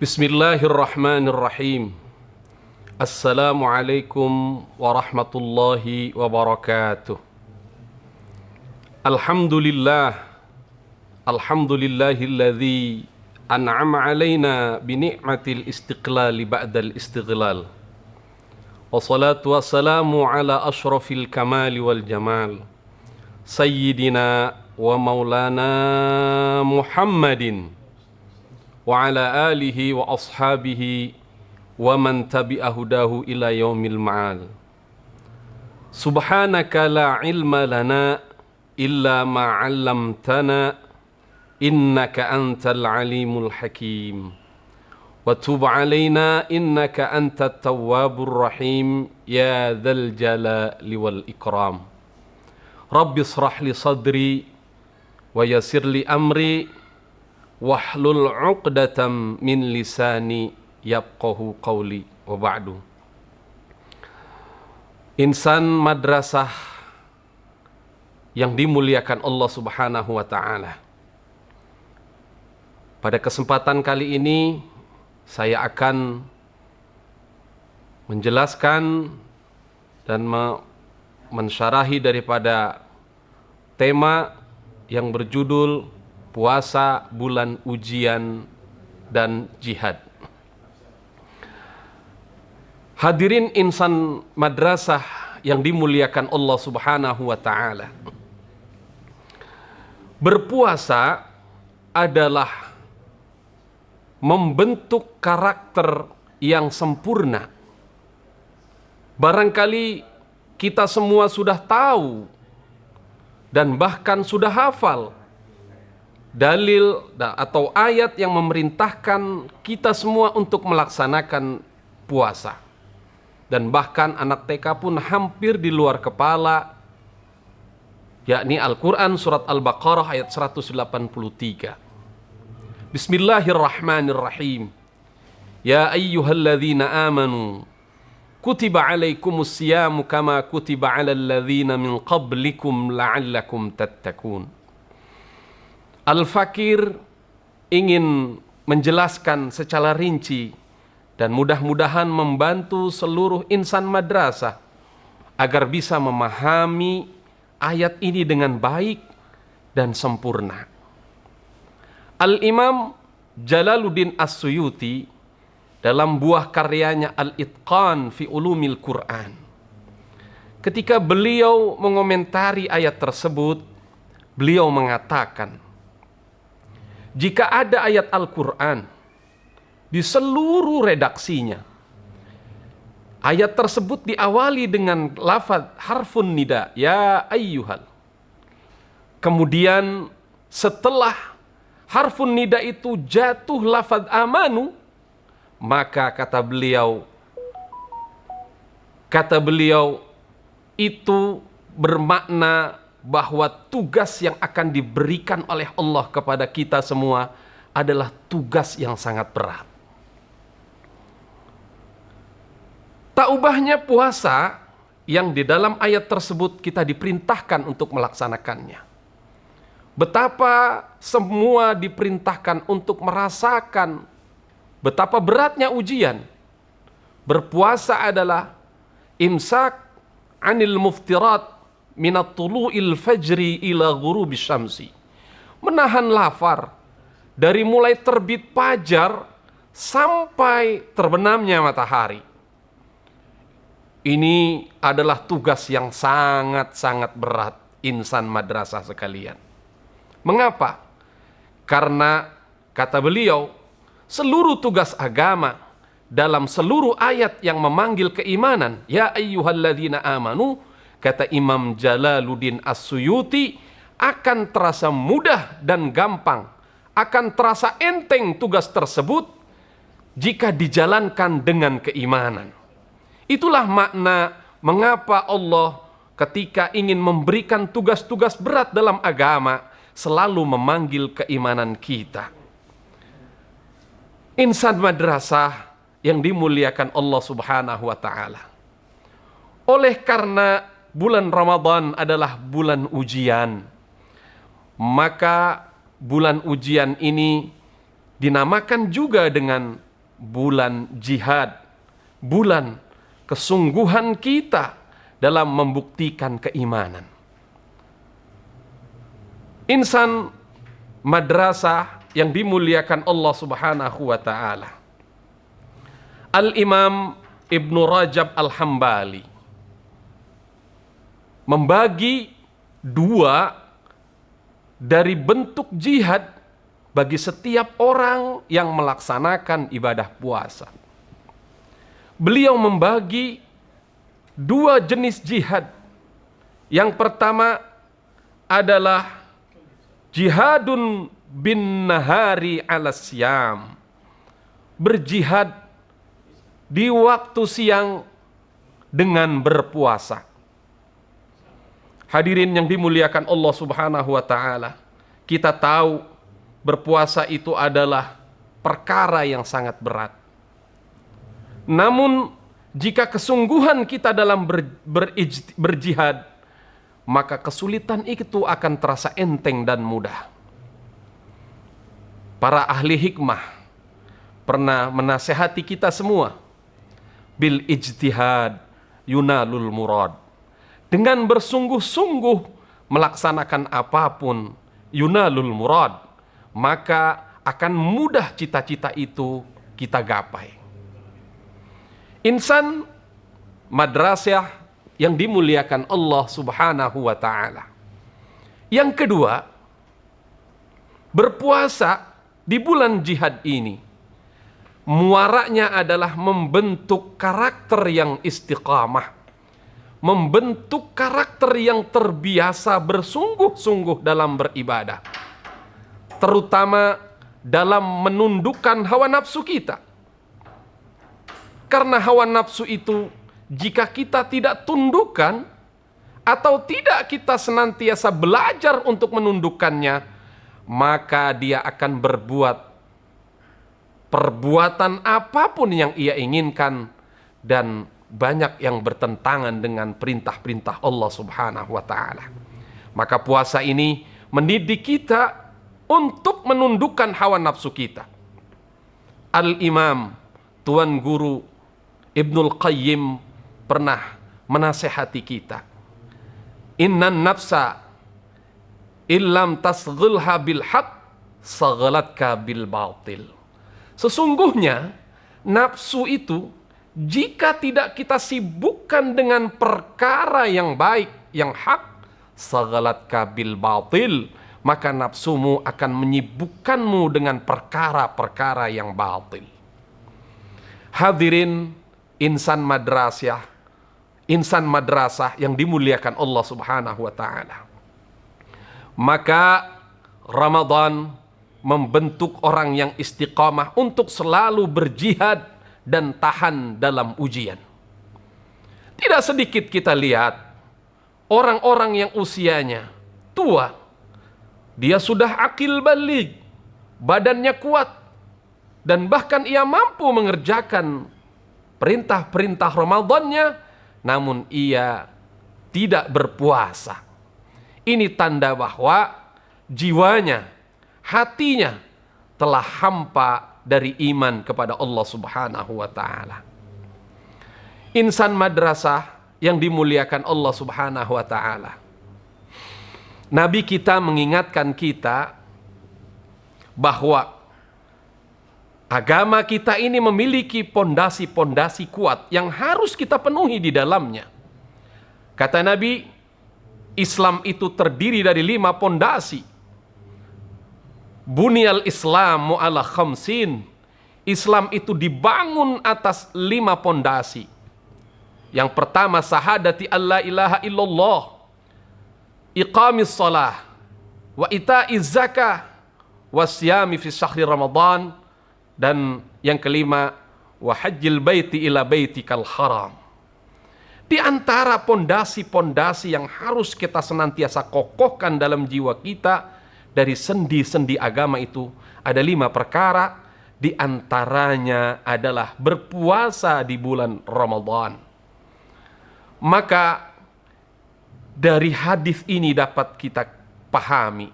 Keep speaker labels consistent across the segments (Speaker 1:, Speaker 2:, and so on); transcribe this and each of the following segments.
Speaker 1: Bismillahirrahmanirrahim. Assalamualaikum warahmatullahi wabarakatuh. Alhamdulillahilladzi an'ama alaina bi ni'matil istiqlal ba'dal istighlal. Wassalatu wassalamu ala asyrafil kamali wal jamal. Sayyidina wa maulana Muhammadin wa ala alihi wa ashabihi wa man tabi'a hudahu ila yaumil ma'al. Subhanaka la ilma lana illa ma 'allamtana innaka antal alimul hakim. Wa tub 'alaina innaka antat tawwabur rahim ya dzal jalali wal ikram. Rabbi shrah li sadri wa yassir li amri wahlul 'uqdatam min lisani yafqahu qawli wa ba'du. Insan madrasah yang dimuliakan Allah Subhanahu wa taala. Pada kesempatan kali ini saya akan menjelaskan dan mensyarahi daripada tema yang berjudul puasa bulan ujian dan jihad. Hadirin insan madrasah yang dimuliakan Allah Subhanahu wa taala. Berpuasa adalah membentuk karakter yang sempurna. Barangkali kita semua sudah tahu dan bahkan sudah hafal dalil atau ayat yang memerintahkan kita semua untuk melaksanakan puasa. Dan bahkan anak TK pun hampir di luar kepala, yakni Al-Quran surat Al-Baqarah ayat 183. Bismillahirrahmanirrahim. Ya ayyuhalladzina amanu kutiba alaikumus siyamu kama kutiba alal ladzina min qablikum la'allakum tattaqun. Al-Fakir ingin menjelaskan secara rinci dan mudah-mudahan membantu seluruh insan madrasah agar bisa memahami ayat ini dengan baik dan sempurna. Al-Imam Jalaluddin As-Suyuti dalam buah karyanya Al-Itqan fi Ulumil Quran, ketika beliau mengomentari ayat tersebut, beliau mengatakan, jika ada ayat Al-Quran di seluruh redaksinya, ayat tersebut diawali dengan lafaz harfun nida, ya ayyuhal. Kemudian setelah harfun nida itu jatuh lafaz amanu, maka kata beliau itu bermakna bahwa tugas yang akan diberikan oleh Allah kepada kita semua adalah tugas yang sangat berat. Tak ubahnya puasa yang di dalam ayat tersebut kita diperintahkan untuk melaksanakannya. Betapa semua diperintahkan untuk merasakan betapa beratnya ujian. Berpuasa adalah imsak anil muftirat minat tulu'il fajri ila ghurubis syamsi. Menahan lapar dari mulai terbit fajar sampai terbenamnya matahari. Ini adalah tugas yang sangat-sangat berat insan madrasah sekalian. Mengapa? Karena kata beliau, seluruh tugas agama dalam seluruh ayat yang memanggil keimanan, ya ayyuhalladzina amanu, kata Imam Jalaluddin As-Suyuti, akan terasa mudah dan gampang, akan terasa enteng tugas tersebut jika dijalankan dengan keimanan. Itulah makna mengapa Allah ketika ingin memberikan tugas-tugas berat dalam agama selalu memanggil keimanan kita. Insan madrasah yang dimuliakan Allah Subhanahu wa taala. Oleh karena bulan Ramadan adalah bulan ujian, maka bulan ujian ini dinamakan juga dengan bulan jihad, bulan kesungguhan kita dalam membuktikan keimanan. Insan madrasah yang dimuliakan Allah Subhanahu wa taala. Al-Imam Ibnu Rajab Al-Hambali membagi dua dari bentuk jihad bagi setiap orang yang melaksanakan ibadah puasa. Beliau membagi dua jenis jihad. Yang pertama adalah jihadun bin nahari ala siyam, berjihad di waktu siang dengan berpuasa. Hadirin yang dimuliakan Allah Subhanahu wa taala, kita tahu berpuasa itu adalah perkara yang sangat berat. Namun jika kesungguhan kita dalam berjihad, maka kesulitan itu akan terasa enteng dan mudah. Para ahli hikmah pernah menasehati kita semua, bil ijtihad yunalul murad. Dengan bersungguh-sungguh melaksanakan apapun, yunalul murad, maka akan mudah cita-cita itu kita gapai. Insan madrasah yang dimuliakan Allah Subhanahu wa taala. Yang kedua, berpuasa di bulan jihad ini muaranya adalah membentuk karakter yang istiqamah, membentuk karakter yang terbiasa bersungguh-sungguh dalam beribadah, terutama dalam menundukkan hawa nafsu kita. Karena hawa nafsu itu jika kita tidak tundukkan atau tidak kita senantiasa belajar untuk menundukkannya, maka dia akan berbuat perbuatan apapun yang ia inginkan dan banyak yang bertentangan dengan perintah-perintah Allah Subhanahu wa taala. Maka puasa ini mendidik kita untuk menundukkan hawa nafsu kita. Al-Imam Tuan Guru Ibnul Qayyim pernah menasehati kita, innan nafsa illam tasghilha bil haq saghalatka bil batil. Sesungguhnya nafsu itu jika tidak kita sibukkan dengan perkara yang baik, yang hak, saghalatka bil batil, maka nafsumu akan menyibukkanmu dengan perkara-perkara yang batil. Hadirin insan madrasah yang dimuliakan Allah Subhanahu wa taala. Maka Ramadan membentuk orang yang istiqamah untuk selalu berjihad dan tahan dalam ujian. Tidak sedikit kita lihat orang-orang yang usianya tua, dia sudah akil baligh, badannya kuat, dan bahkan ia mampu mengerjakan perintah-perintah Ramadannya, namun ia tidak berpuasa. Ini tanda bahwa jiwanya, hatinya telah hampa dari iman kepada Allah Subhanahu wa taala. Insan madrasah yang dimuliakan Allah Subhanahu wa taala. Nabi kita mengingatkan kita bahwa agama kita ini memiliki pondasi-pondasi kuat yang harus kita penuhi di dalamnya. Kata Nabi, Islam itu terdiri dari 5 pondasi. Bunyal Islamu ala khamsin. Islam itu dibangun atas 5 pondasi. Yang pertama, syahadati alla ilaha illallah, iqamis shalah, wa ita'iz zakah, wasyami fi syahri Ramadan, dan yang kelima, wa hajjil baiti ila baitikal haram. Di antara pondasi-pondasi yang harus kita senantiasa kokohkan dalam jiwa kita dari sendi-sendi agama itu ada 5 perkara, di antaranya adalah berpuasa di bulan Ramadan. Maka dari hadis ini dapat kita pahami,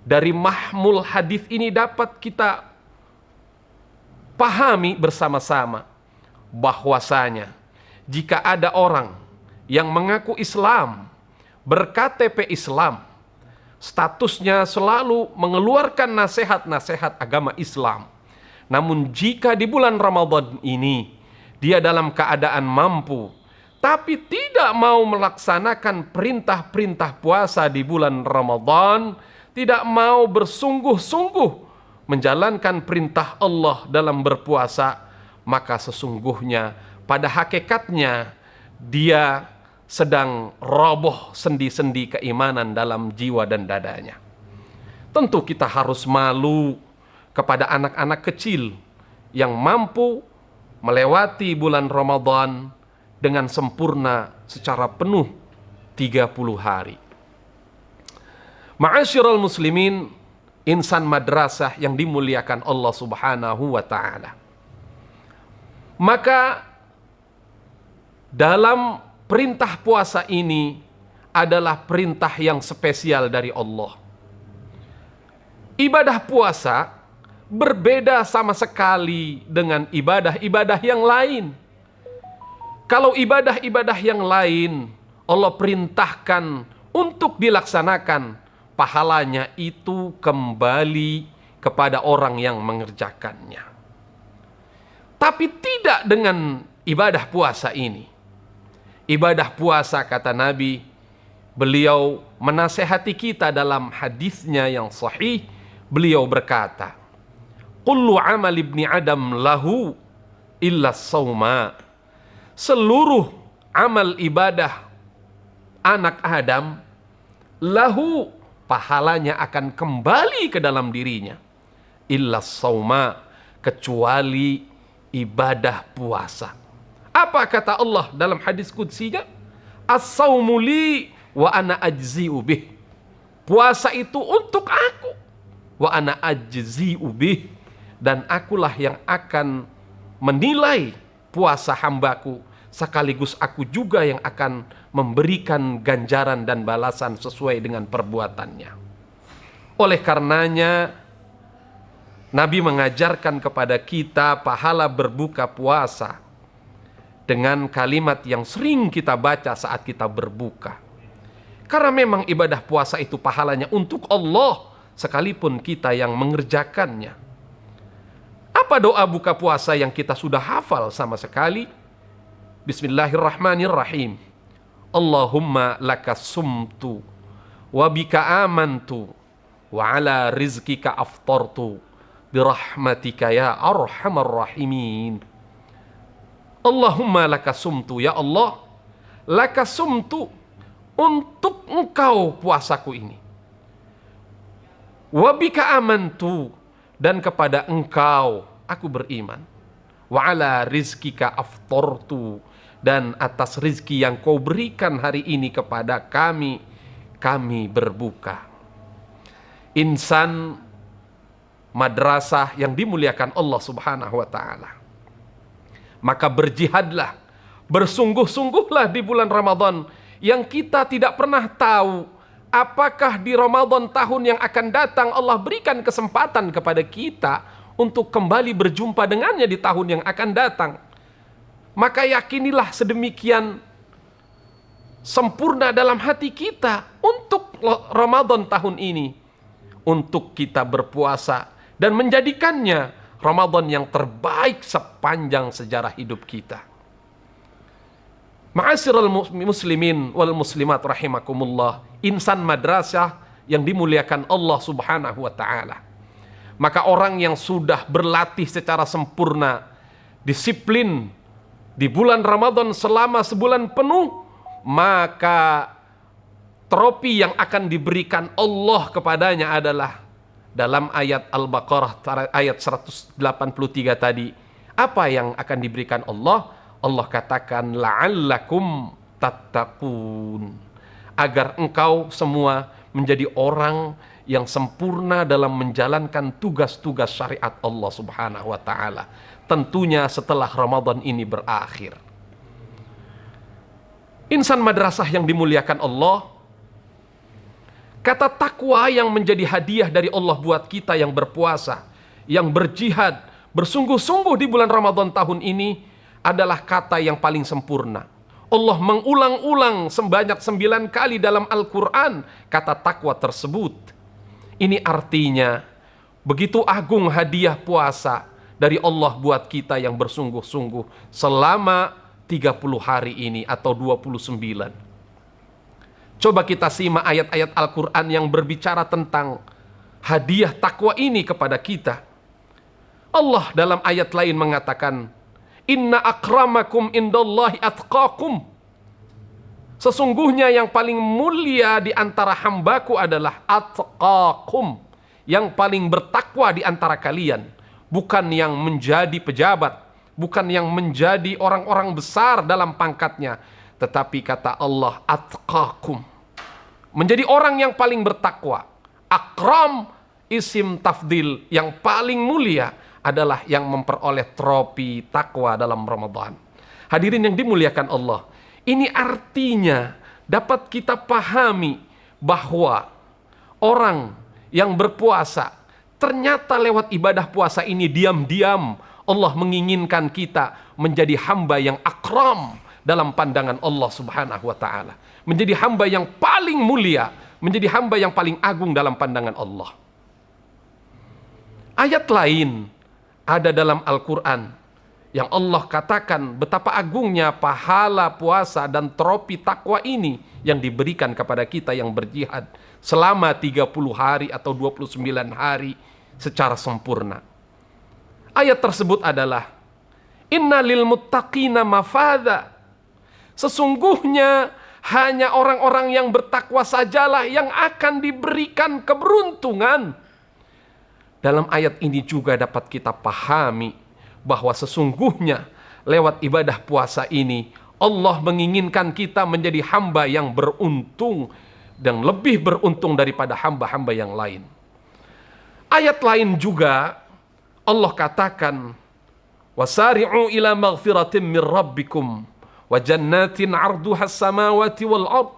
Speaker 1: dari mahmul hadis ini dapat kita pahami bersama-sama bahwasanya jika ada orang yang mengaku Islam, berKTP Islam, statusnya selalu mengeluarkan nasihat-nasihat agama Islam, namun jika di bulan Ramadan ini dia dalam keadaan mampu tapi tidak mau melaksanakan perintah-perintah puasa di bulan Ramadan, tidak mau bersungguh-sungguh menjalankan perintah Allah dalam berpuasa, maka sesungguhnya pada hakikatnya dia sedang roboh sendi-sendi keimanan dalam jiwa dan dadanya. Tentu kita harus malu kepada anak-anak kecil yang mampu melewati bulan Ramadan dengan sempurna secara penuh 30 hari. Ma'asyiral muslimin, insan madrasah yang dimuliakan Allah Subhanahu wa ta'ala. Maka dalam perintah puasa ini adalah perintah yang spesial dari Allah. Ibadah puasa berbeda sama sekali dengan ibadah-ibadah yang lain. Kalau ibadah-ibadah yang lain Allah perintahkan untuk dilaksanakan, pahalanya itu kembali kepada orang yang mengerjakannya. Tapi tidak dengan ibadah puasa ini. Ibadah puasa, kata Nabi, beliau menasehati kita dalam hadisnya yang sahih. Beliau berkata, "Kullu amal ibni Adam lahu illa sauma." Seluruh amal ibadah anak Adam lahu, pahalanya akan kembali ke dalam dirinya, illa sauma, kecuali ibadah puasa. Apa kata Allah dalam hadis qudsinya? As-saumu li wa ana ajzi'u bih. Puasa itu untuk aku, wa ana ajzi'u bih, dan akulah yang akan menilai puasa hambaku, sekaligus aku juga yang akan memberikan ganjaran dan balasan sesuai dengan perbuatannya. Oleh karenanya Nabi mengajarkan kepada kita pahala berbuka puasa dengan kalimat yang sering kita baca saat kita berbuka. Karena memang ibadah puasa itu pahalanya untuk Allah, sekalipun kita yang mengerjakannya. Apa doa buka puasa yang kita sudah hafal sama sekali? Bismillahirrahmanirrahim. Allahumma laka sumtu wa bika amantu wa ala rizkika aftartu birahmatika ya arhamar rahimin. Allahumma laka sumtu, ya Allah, laka sumtu, untuk engkau puasaku ini. Wa bika amantu, dan kepada engkau aku beriman. Wa ala rizkika aftartu, dan atas rizki yang kau berikan hari ini kepada kami, kami berbuka. Insan madrasah yang dimuliakan Allah Subhanahu wa ta'ala, maka berjihadlah, bersungguh-sungguhlah di bulan Ramadan yang kita tidak pernah tahu apakah di Ramadan tahun yang akan datang Allah berikan kesempatan kepada kita untuk kembali berjumpa dengannya di tahun yang akan datang. Maka yakinilah sedemikian sempurna dalam hati kita untuk Ramadan tahun ini, untuk kita berpuasa dan menjadikannya Ramadan yang terbaik sepanjang sejarah hidup kita. Ma'asyiral muslimin wal muslimat rahimakumullah, insan madrasah yang dimuliakan Allah Subhanahu wa ta'ala. Maka orang yang sudah berlatih secara sempurna, disiplin di bulan Ramadan selama sebulan penuh, maka trofi yang akan diberikan Allah kepadanya adalah dalam ayat Al-Baqarah ayat 183 tadi. Apa yang akan diberikan Allah? Allah katakan la'allakum tattaqun, agar engkau semua menjadi orang yang sempurna dalam menjalankan tugas-tugas syariat Allah Subhanahu wa ta'ala, tentunya setelah Ramadan ini berakhir. Insan madrasah yang dimuliakan Allah, kata takwa yang menjadi hadiah dari Allah buat kita yang berpuasa, yang berjihad, Bersungguh-sungguh di bulan Ramadan tahun ini adalah kata yang paling sempurna. Allah mengulang-ulang sebanyak 9 kali dalam Al-Quran kata takwa tersebut. Ini artinya begitu agung hadiah puasa dari Allah buat kita yang bersungguh-sungguh selama 30 hari ini atau 29. Coba kita simak ayat-ayat Al-Quran yang berbicara tentang hadiah takwa ini kepada kita. Allah dalam ayat lain mengatakan, Inna akramakum indallahi atqakum. Sesungguhnya yang paling mulia di antara hambaku adalah atqakum, yang paling bertakwa di antara kalian. Bukan yang menjadi pejabat, bukan yang menjadi orang-orang besar dalam pangkatnya, tetapi kata Allah atqakum, menjadi orang yang paling bertakwa. Akram isim tafdil, yang paling mulia adalah yang memperoleh trofi takwa dalam Ramadan. Hadirin yang dimuliakan Allah, ini artinya dapat kita pahami bahwa orang yang berpuasa ternyata lewat ibadah puasa ini diam-diam Allah menginginkan kita menjadi hamba yang akram dalam pandangan Allah Subhanahu wa taala, menjadi hamba yang paling mulia, menjadi hamba yang paling agung dalam pandangan Allah. Ayat lain ada dalam Al-Quran yang Allah katakan betapa agungnya pahala puasa dan trofi takwa ini yang diberikan kepada kita yang berjihad selama 30 hari atau 29 hari secara sempurna. Ayat tersebut adalah Inna lil muttaqina mafadha. Sesungguhnya hanya orang-orang yang bertakwa sajalah yang akan diberikan keberuntungan. Dalam ayat ini juga dapat kita pahami bahwa sesungguhnya lewat ibadah puasa ini Allah menginginkan kita menjadi hamba yang beruntung dan lebih beruntung daripada hamba-hamba yang lain. Ayat lain juga Allah katakan, wasari'u ila maghfiratin min rabbikum wa jannatin 'arduhas samawati wal ard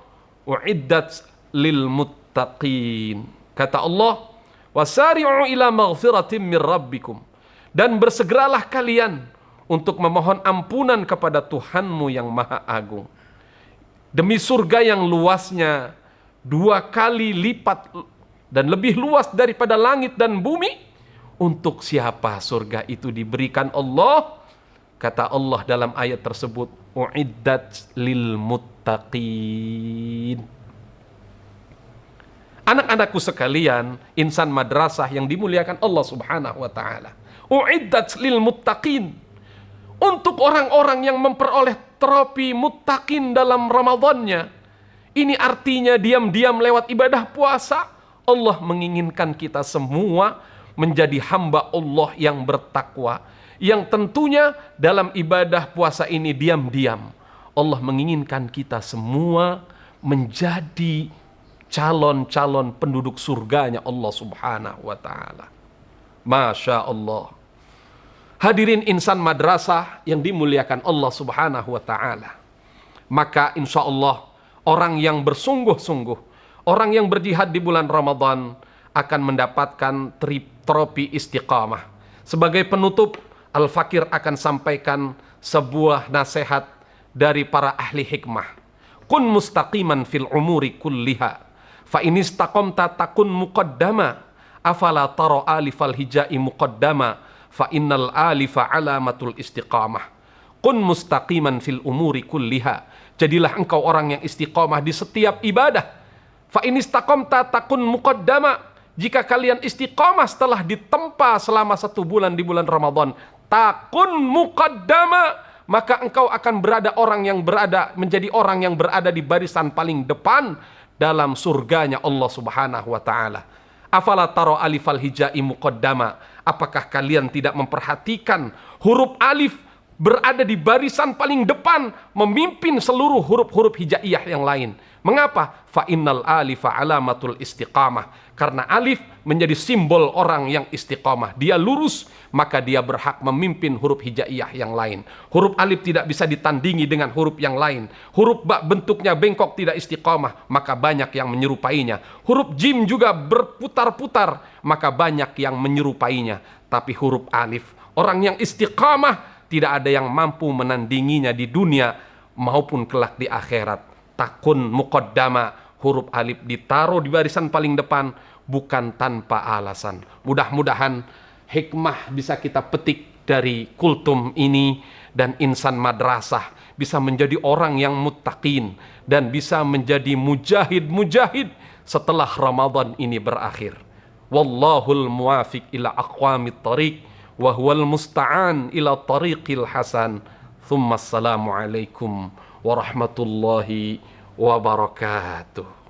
Speaker 1: u'iddat lil muttaqin. Kata Allah, wasari'u ila maghfiratin min rabbikum, dan bersegeralah kalian untuk memohon ampunan kepada Tuhanmu yang maha agung, demi surga yang luasnya 2 kali lipat dan lebih luas daripada langit dan bumi. Untuk siapa surga itu diberikan Allah? Kata Allah dalam ayat tersebut, u'iddat lil muttaqin. Anak-anakku sekalian, insan madrasah yang dimuliakan Allah Subhanahu wa taala. U'iddat lil muttaqin. Untuk orang-orang yang memperoleh trofi muttaqin dalam Ramadannya. Ini artinya diam-diam lewat ibadah puasa Allah menginginkan kita semua menjadi hamba Allah yang bertakwa, yang tentunya dalam ibadah puasa ini diam-diam Allah menginginkan kita semua menjadi calon-calon penduduk surganya Allah Subhanahu wa taala. Masya Allah. Hadirin insan madrasah yang dimuliakan Allah Subhanahu wa taala. Maka insya Allah orang yang bersungguh-sungguh, orang yang berjihad di bulan Ramadan akan mendapatkan trofi istiqamah. Sebagai penutup, Al-Fakir akan sampaikan sebuah nasihat dari para ahli hikmah. Kun mustaqiman fil umuri kulliha, fa in istaqamta takun muqaddama, afala tara alifal hijai muqaddama, fa innal alifa alamatul istiqamah. Kun mustaqiman fil umuri kulliha, jadilah engkau orang yang istiqamah di setiap ibadah. Fa in istaqamta takun muqaddama, jika kalian istiqamah setelah ditempa selama 1 bulan di bulan Ramadan, takun muqaddama, maka engkau akan menjadi orang yang berada di barisan paling depan dalam surganya Allah Subhanahu wa taala. Afala taro alifal hijai muqaddama, apakah kalian tidak memperhatikan huruf alif berada di barisan paling depan, memimpin seluruh huruf-huruf hijaiyah yang lain. Mengapa? Fa innal alifa alamatul istiqamah. Karena alif menjadi simbol orang yang istiqamah. Dia lurus, maka dia berhak memimpin huruf hijaiyah yang lain. Huruf alif tidak bisa ditandingi dengan huruf yang lain. Huruf ba bentuknya bengkok, tidak istiqamah, maka banyak yang menyerupainya. Huruf jim juga berputar-putar, maka banyak yang menyerupainya. Tapi huruf alif, orang yang istiqamah, tidak ada yang mampu menandinginya di dunia maupun kelak di akhirat. Takun muqaddama, huruf alif ditaruh di barisan paling depan bukan tanpa alasan. Mudah-mudahan hikmah bisa kita petik dari kultum ini, dan insan madrasah bisa menjadi orang yang muttaqin dan bisa menjadi mujahid-mujahid setelah Ramadan ini berakhir. Wallahul muwafiq ila aqwamit thariq wa huwal musta'an ila tariqil hasan. Thumma assalamu alaikum warahmatullahi wabarakatuh.